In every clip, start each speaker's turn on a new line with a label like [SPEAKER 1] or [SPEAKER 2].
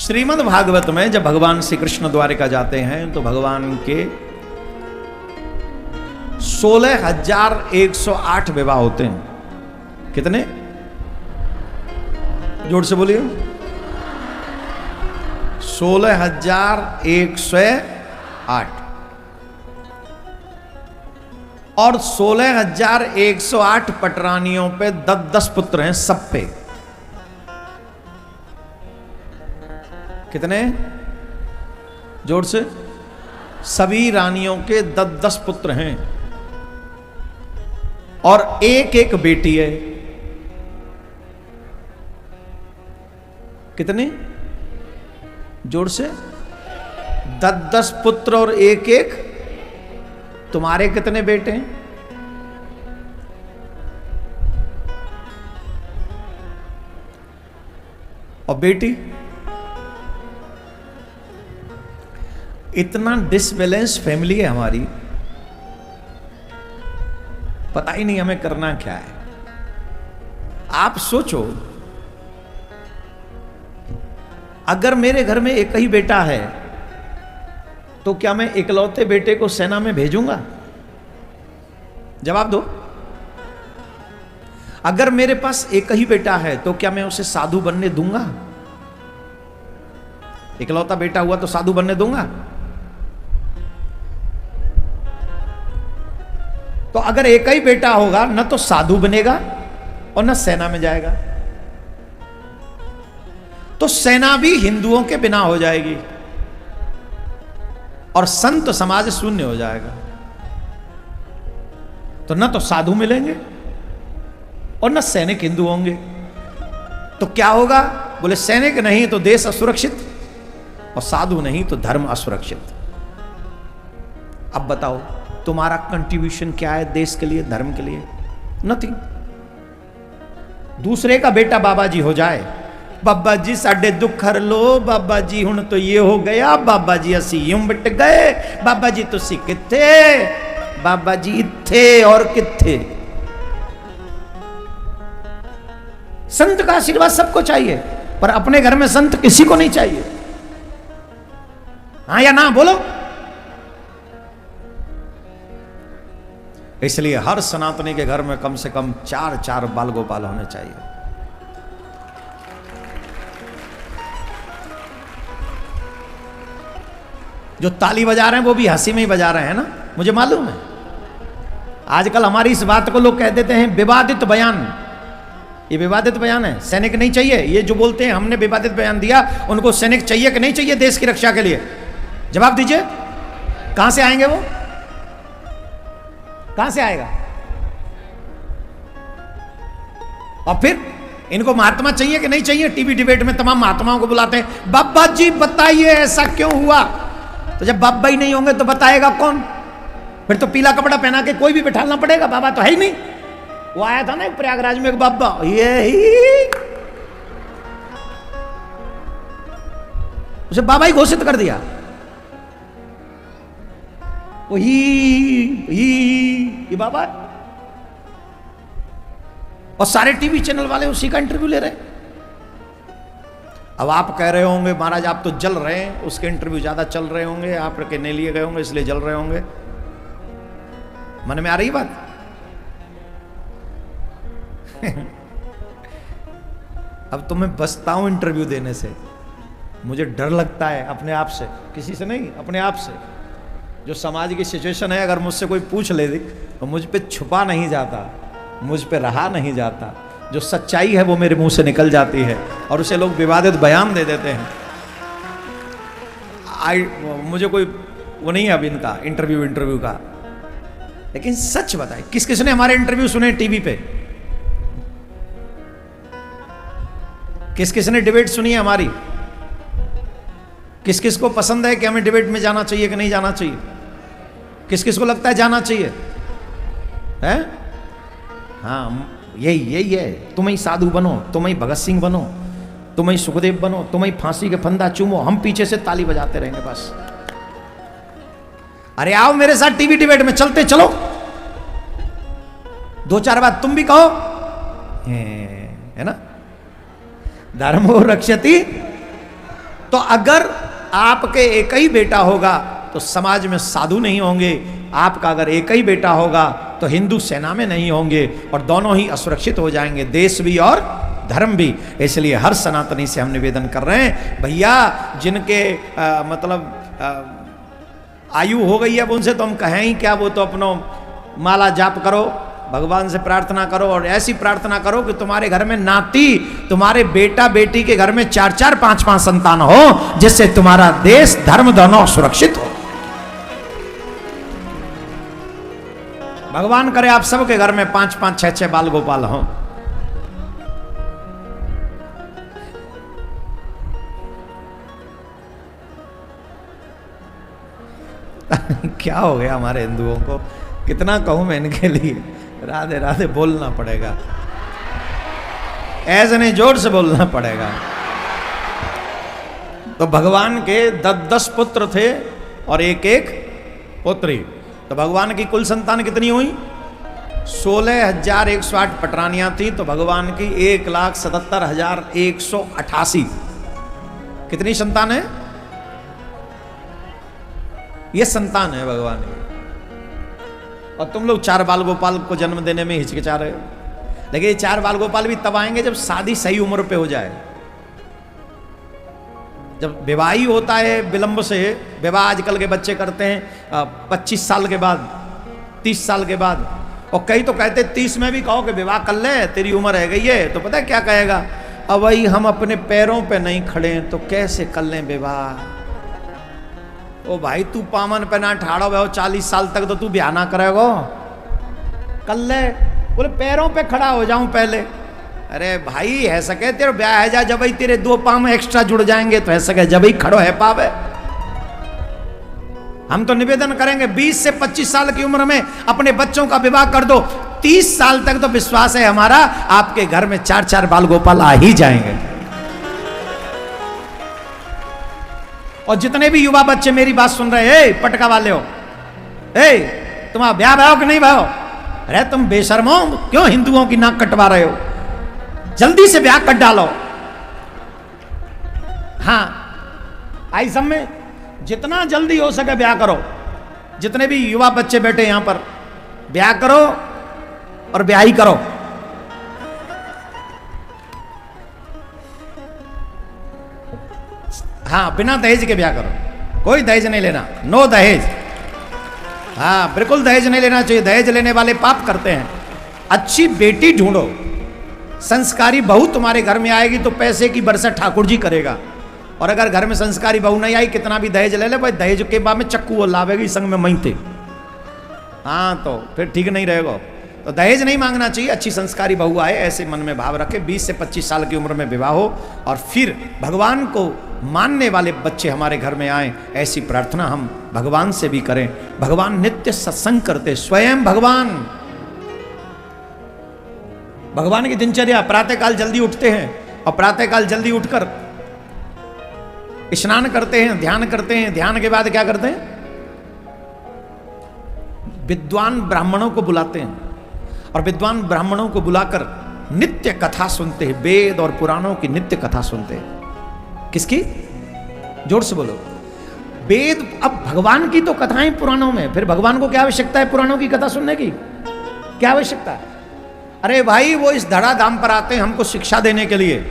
[SPEAKER 1] श्रीमद् भागवत में जब भगवान श्री कृष्ण द्वारिका जाते हैं तो भगवान के 16,108 विवाह होते हैं। कितने? जोर से बोलिए। 16,108 और 16,108 पटरानियों पे 10-10 पुत्र हैं सब पे। कितने? जोर से। सभी रानियों के 10-10 पुत्र हैं और एक एक बेटी है। कितने? जोर से। 10-10 पुत्र और एक एक। तुम्हारे कितने बेटे हैं? और बेटी? इतना डिसबैलेंस फैमिली है हमारी, पता ही नहीं हमें करना क्या है। आप सोचो, अगर मेरे घर में एक ही बेटा है तो क्या मैं इकलौते बेटे को सेना में भेजूंगा? जवाब दो। अगर मेरे पास एक ही बेटा है तो क्या मैं उसे साधु बनने दूंगा? इकलौता बेटा हुआ तो साधु बनने दूंगा? तो अगर एक ही बेटा होगा न तो साधु बनेगा और न सेना में जाएगा, तो सेना भी हिंदुओं के बिना हो जाएगी और संत समाज शून्य हो जाएगा। तो न तो साधु मिलेंगे और न सैनिक हिंदू होंगे। तो क्या होगा? बोले सैनिक नहीं तो देश असुरक्षित और साधु नहीं तो धर्म असुरक्षित। अब बताओ तुम्हारा कंट्रीब्यूशन क्या है देश के लिए, धर्म के लिए? नथिंग। दूसरे का बेटा बाबा जी हो जाए, बाबा जी साडे दुख हर लो, बाबा जी हुण तो ये हो गया, बाबा जी असी यूं बिट गए, बाबा जी तुसी किथे? बाबा जी थे और किथे? संत का आशीर्वाद सबको चाहिए, पर अपने घर में संत किसी को नहीं चाहिए। हाँ या ना बोलो। इसलिए हर सनातनी के घर में कम से कम 4 बाल गोपाल होने चाहिए। जो ताली बजा रहे हैं वो भी हंसी में ही बजा रहे हैं ना, मुझे मालूम है। आजकल हमारी इस बात को लोग कह देते हैं विवादित बयान। ये विवादित बयान है, सैनिक नहीं चाहिए। ये जो बोलते हैं हमने विवादित बयान दिया, उनको सैनिक चाहिए कि नहीं चाहिए देश की रक्षा के लिए? जवाब दीजिए। कहां से आएंगे वो? कहां से आएगा? और फिर इनको महात्मा चाहिए कि नहीं चाहिए? टीवी डिबेट में तमाम महात्माओं को बुलाते हैं, बाबा जी बताइए ऐसा क्यों हुआ? तो जब बाबा ही नहीं होंगे तो बताएगा कौन? फिर तो पीला कपड़ा पहना के कोई भी बिठाना पड़ेगा, बाबा तो है ही नहीं। वो आया था ना प्रयागराज में एक बाबा, ये उसे बाबा ही घोषित कर दिया। वो ही बाबा। और सारे टीवी चैनल वाले उसी का इंटरव्यू ले रहे हैं। अब आप कह रहे होंगे महाराज आप तो जल रहे हैं, उसके इंटरव्यू ज्यादा चल रहे होंगे, आप के नहीं लिए गए होंगे इसलिए जल रहे होंगे। मन में आ रही बात? अब तो मैं बचता हूं इंटरव्यू देने से, मुझे डर लगता है अपने आप से, किसी से नहीं, अपने आप से। जो समाज की सिचुएशन है, अगर मुझसे कोई पूछ ले तो मुझ पे छुपा नहीं जाता, मुझ पे रहा नहीं जाता। जो सच्चाई है वो मेरे मुंह से निकल जाती है और उसे लोग विवादित बयान दे देते हैं। मुझे कोई वो नहीं है अब इनका इंटरव्यू का। लेकिन सच बताए, किस किसने हमारे इंटरव्यू सुने टीवी पे? किस किसने डिबेट सुनी है हमारी? किस किस को पसंद है कि हमें डिबेट में जाना चाहिए कि नहीं जाना चाहिए? किस किस को लगता है जाना चाहिए? है? हाँ, यही है। तुम ही साधु बनो, तुम ही भगत सिंह बनो, तुम ही सुखदेव बनो, तुम ही फांसी के फंदा चूमो, हम पीछे से ताली बजाते रहेंगे बस। अरे आओ मेरे साथ टीवी डिबेट में, चलते चलो। 2-4 बात तुम भी कहो, है ना? धर्मो रक्षति तो अगर आपके एक ही बेटा होगा तो समाज में साधु नहीं होंगे, आपका अगर एक ही बेटा होगा तो हिंदू सेना में नहीं होंगे, और दोनों ही असुरक्षित हो जाएंगे, देश भी और धर्म भी। इसलिए हर सनातनी से हम निवेदन कर रहे हैं, भैया जिनके आयु हो गई है उनसे तो हम कहें ही क्या, वो तो अपनो माला जाप करो, भगवान से प्रार्थना करो, और ऐसी प्रार्थना करो कि तुम्हारे घर में नाती, तुम्हारे बेटा बेटी के घर में 4-4 5-5 संतान हो, जिससे तुम्हारा देश धर्म दोनों सुरक्षित हो। भगवान करे आप सबके घर में 5-5 6-6 बाल गोपाल हो। क्या हो गया हमारे हिंदुओं को, कितना कहूं मैं इनके लिए, राधे राधे बोलना पड़ेगा, ऐसे नहीं जोर से बोलना पड़ेगा। तो भगवान के 10 पुत्र थे और एक पुत्री, तो भगवान की कुल संतान कितनी हुई? 16,108 पटरानियां थी, तो भगवान की 1,77,188 कितनी संतान है? ये संतान है भगवान की। और तुम लोग 4 बाल गोपाल को जन्म देने में हिचकिचा रहे हो। लेकिन ये 4 बाल गोपाल भी तब आएंगे जब शादी सही उम्र पे हो जाए। जब विवाह ही होता है विलंब से, विवाह आजकल के बच्चे करते हैं 25 साल के बाद, 30 साल के बाद, और कई तो कहते 30 में भी कहो कि विवाह कर ले, तेरी उम्र रह गई है, तो पता है क्या कहेगा? अब भाई हम अपने पैरों पे नहीं खड़े हैं तो कैसे कर लें विवाह? ओ भाई तू पामन पे ना ठाड़ो भाई, 40 साल तक तो तू ब्याह ना करेगो, कर ले। बोले पैरों पे खड़ा हो जाऊं पहले। अरे भाई है सके तेरे ब्याह है जा, जब ही तेरे 2 पाम एक्स्ट्रा जुड़ जाएंगे तो है सके जब ही खड़ो है पावे। हम तो निवेदन करेंगे 20 से 25 साल की उम्र में अपने बच्चों का विवाह कर दो, 30 साल तक तो विश्वास है हमारा आपके घर में 4-4 बाल गोपाल आ ही जाएंगे। और जितने भी युवा बच्चे मेरी बात सुन रहे हैं, पटका वाले हो, तुम्हारा ब्याह भयो कि नहीं भयो? अरे तुम बेशर्मो, क्यों हिंदुओं की नाक कटवा रहे हो? जल्दी से ब्याह कर डालो। हाँ, आई सब में जितना जल्दी हो सके ब्याह करो। जितने भी युवा बच्चे बैठे यहां पर, ब्याह करो और ब्याह ही करो। हाँ, बिना दहेज के ब्याह करो, कोई दहेज नहीं लेना, नो दहेज। हाँ बिल्कुल दहेज नहीं लेना चाहिए, दहेज लेने वाले पाप करते हैं। अच्छी बेटी ढूंढो, संस्कारी बहू तुम्हारे घर में आएगी तो पैसे की बरसत ठाकुर जी करेगा। और अगर घर में संस्कारी बहू नहीं आई, कितना भी दहेज ले ले भाई, दहेज के बाद में चक्कू वो लावेगी संग में महीते। हाँ तो फिर ठीक नहीं रहेगा। तो दहेज नहीं मांगना चाहिए, अच्छी संस्कारी बहू आए ऐसे मन में भाव रखे। 20 से 25 साल की उम्र में विवाह हो और फिर भगवान को मानने वाले बच्चे हमारे घर में आए, ऐसी प्रार्थना हम भगवान से भी करें। भगवान नित्य सत्संग करते, स्वयं भगवान की दिनचर्या, प्रातःकाल जल्दी उठते हैं और प्रातःकाल जल्दी उठकर स्नान करते हैं, ध्यान करते हैं। ध्यान के बाद क्या करते हैं? विद्वान ब्राह्मणों को बुलाते हैं और विद्वान ब्राह्मणों को बुलाकर नित्य कथा सुनते हैं, वेद और पुराणों की नित्य कथा सुनते हैं। किसकी? जोर से बोलो। वेद, अब भगवान की तो कथाएं पुराणों में, फिर भगवान को क्या आवश्यकता है पुराणों की कथा सुनने की? क्या आवश्यकता है? अरे भाई वो इस धड़ाधाम पर आते हैं हमको शिक्षा देने के लिए।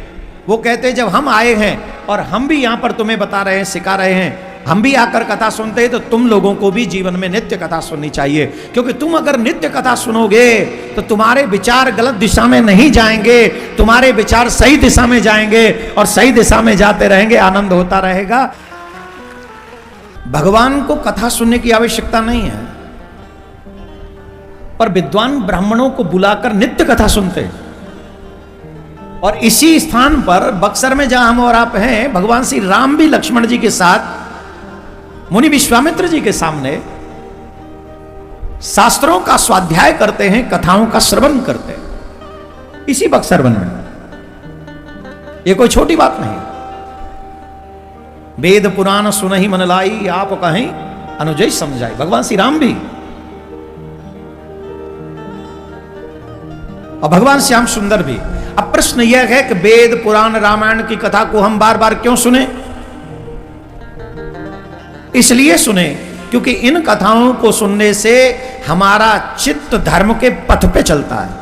[SPEAKER 1] वो कहते हैं जब हम आए हैं और हम भी यहाँ पर तुम्हें बता रहे हैं, सिखा रहे हैं, हम भी आकर कथा सुनते हैं, तो तुम लोगों को भी जीवन में नित्य कथा सुननी चाहिए। क्योंकि तुम अगर नित्य कथा सुनोगे तो तुम्हारे विचार गलत दिशा में नहीं जाएंगे, तुम्हारे विचार सही दिशा में जाएंगे और सही दिशा में जाते रहेंगे, आनंद होता रहेगा। भगवान को कथा सुनने की आवश्यकता नहीं है, पर विद्वान ब्राह्मणों को बुलाकर नित्य कथा सुनते हैं। और इसी स्थान पर बक्सर में जहां हम और आप हैं, भगवान श्री राम भी लक्ष्मण जी के साथ मुनि विश्वामित्र जी के सामने शास्त्रों का स्वाध्याय करते हैं, कथाओं का श्रवण करते हैं, इसी बक्सर वन में। ये कोई छोटी बात नहीं। वेद पुराण सुनहि मन लाई, आप कहीं अनुजय समझाई। भगवान श्री राम भी और भगवान श्याम सुंदर भी। अब प्रश्न यह है कि वेद पुराण रामायण की कथा को हम बार बार क्यों सुने? इसलिए सुने क्योंकि इन कथाओं को सुनने से हमारा चित्त धर्म के पथ पे चलता है।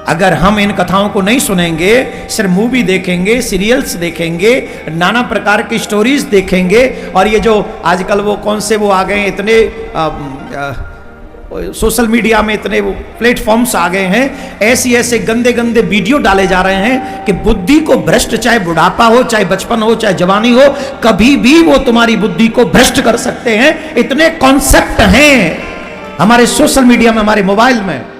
[SPEAKER 1] अगर हम इन कथाओं को नहीं सुनेंगे, सिर्फ मूवी देखेंगे, सीरियल्स देखेंगे, नाना प्रकार की स्टोरीज देखेंगे, और ये जो आजकल वो कौन से वो आ गए इतने सोशल मीडिया में इतने वो प्लेटफॉर्म्स आ गए हैं, ऐसे ऐसे गंदे गंदे वीडियो डाले जा रहे हैं कि बुद्धि को भ्रष्ट, चाहे बुढ़ापा हो, चाहे बचपन हो, चाहे जवानी हो, कभी भी वो तुम्हारी बुद्धि को भ्रष्ट कर सकते हैं। इतने कॉन्सेप्ट हैं हमारे सोशल मीडिया में, हमारे मोबाइल में।